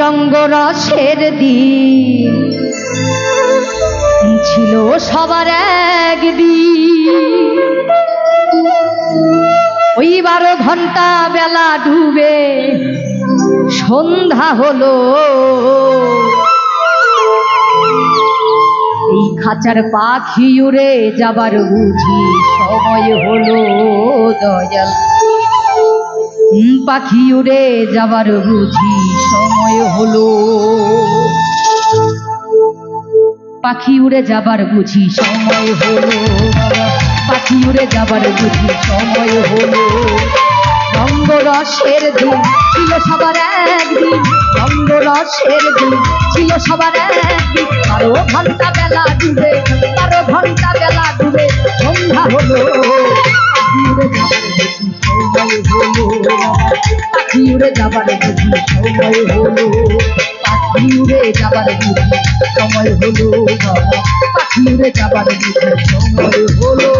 রঙ্গরসের দিন ছিল সবার একদিন। ওই 12 ঘন্টা বেলা ডুবে সন্ধ্যা হলো, এই খাঁচার পাখি উড়ে যাবার বুঝি সময় হলো দয়াল। পাখি উড়ে যাবার বুঝি সময় হলো, পাখি উড়ে যাবার বুঝি সময় হলো, পাখি উড়ে যাবার বুঝি সময় হলো। রঙ্গরসের দিন ছিল সবার একদিন, রঙ্গরসের দিন ছিল সবার একদিন। 12 ঘন্টা বেলা ডুবে, 12 ঘন্টা বেলা ডুবে সন্ধ্যা হলো, পাখি উড়ে যাবার বুঝি সময় হলো, পাখি উড়ে যাবার বুঝি সময় হলো, পাখি উড়ে যাবার বুঝি সময় হলো, পাখি উড়ে যাবার বুঝি সময় হলো।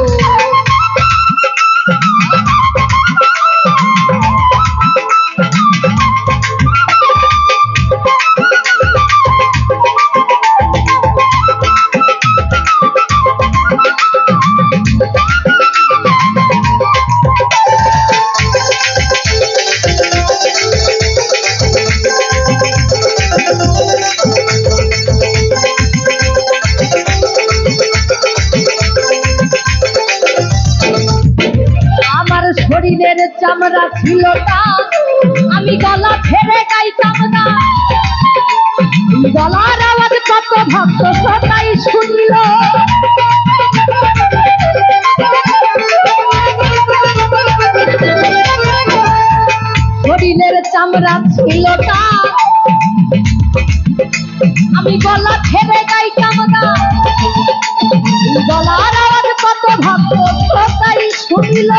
শরীরের চামড়া ছিল না, আমি গলা ছেড়ে গাইতাম না। গলার আওয়াজ কত ভক্ত সবাই শুনল, শরীরের চামড়া ছিল না, আমি গলা ছেড়ে গাইতাম না। গলার আওয়াজ কত ভক্ত সবাই শুনল।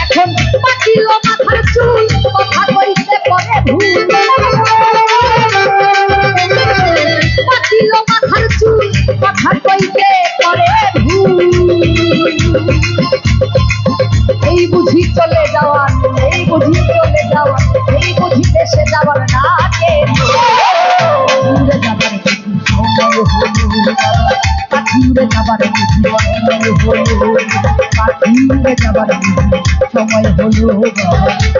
এখন পাকিল মাথার চুল, কথা কইতে পরে ভুল, পাকিল মাথার চুল, কথা কইতে পরে ভুল। এই বুঝি চলে যাওয়ার, এই বুঝি চলে যাওয়ার, এই বুঝি দেশে যাবার না কে উড়ে যাবার সময় হলো, পাখি উড়ে যাবার সময় হলো, পাখি উড়ে যাবার সময় হলো,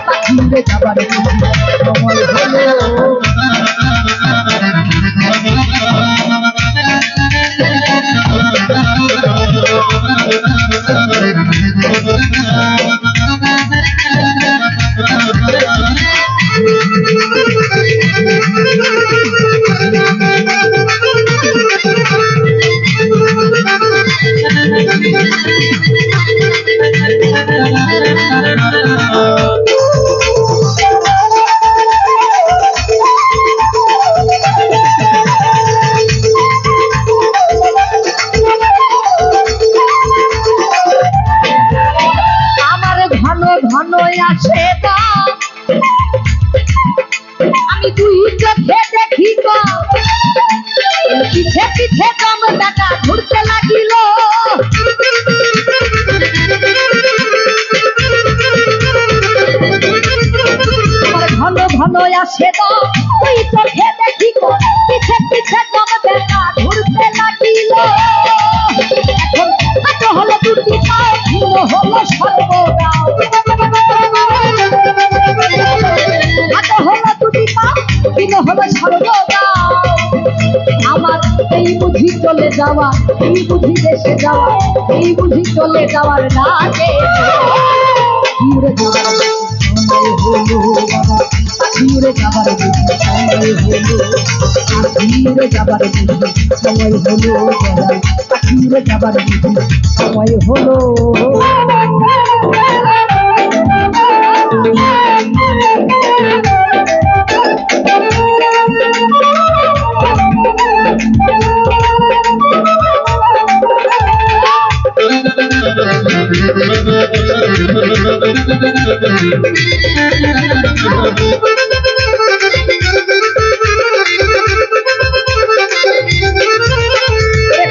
পাখি উড়ে যাবার সময় হলো। আমি দুই চোখে দেখি গো, পিছে পিছে দম বেটা ঘুরতে লাগিল। ঘন ঘন আসে গো, দুই চোখে দেখি গো, পিছে পিছে দম বেটা ঘুরতে লাগিল। এখন হাতে হলো দুটি পাও, ভিন্ন হলো সর্বদাও, হাতে হলো দুটি পাও, ভিন্ন হলো সর্বদাও। আমার এই বুঝি চলে যাওয়া, এই বুঝি দেশে যাওয়া, এই বুঝি চলে যাওয়ার নাকে উড়ে যাবার সময় হলো, পাখি উড়ে যাবার সময় হলো, পাখি উড়ে যাবার সময় হলো, পাখি উড়ে যাবার সময় হলো।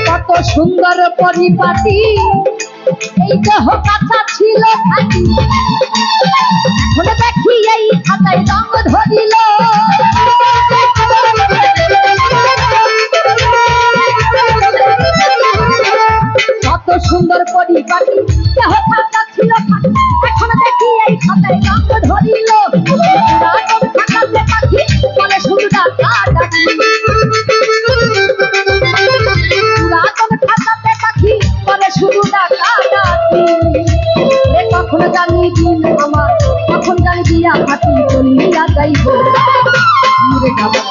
কত সুন্দর পরিপাটি, এই দেহ কাঁচা ছিল খাঁটি, এখন দেখি এই খাতায় রঙ ধরিল। দিয়া থাকি চলিয়া যাইব উড়ে যাবার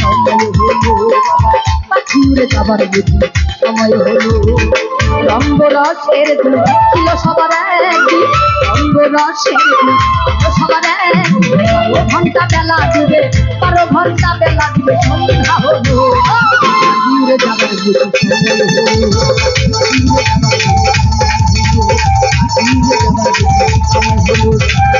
সময় হলো পাখি উড়ে যাবার বুঝি সময় হলো রঙ্গরসের দুল ছিল সবার একদিন রঙ্গরসের দুল ছিল সবার একদিন 12 ঘন্টা বেলা দিবে 12 ঘন্টা বেলা দিবে সন্ধ্যা হলো পাখি উড়ে যাবার বুঝি সময় হলো পাখি উড়ে যাবার বুঝি সময় হলো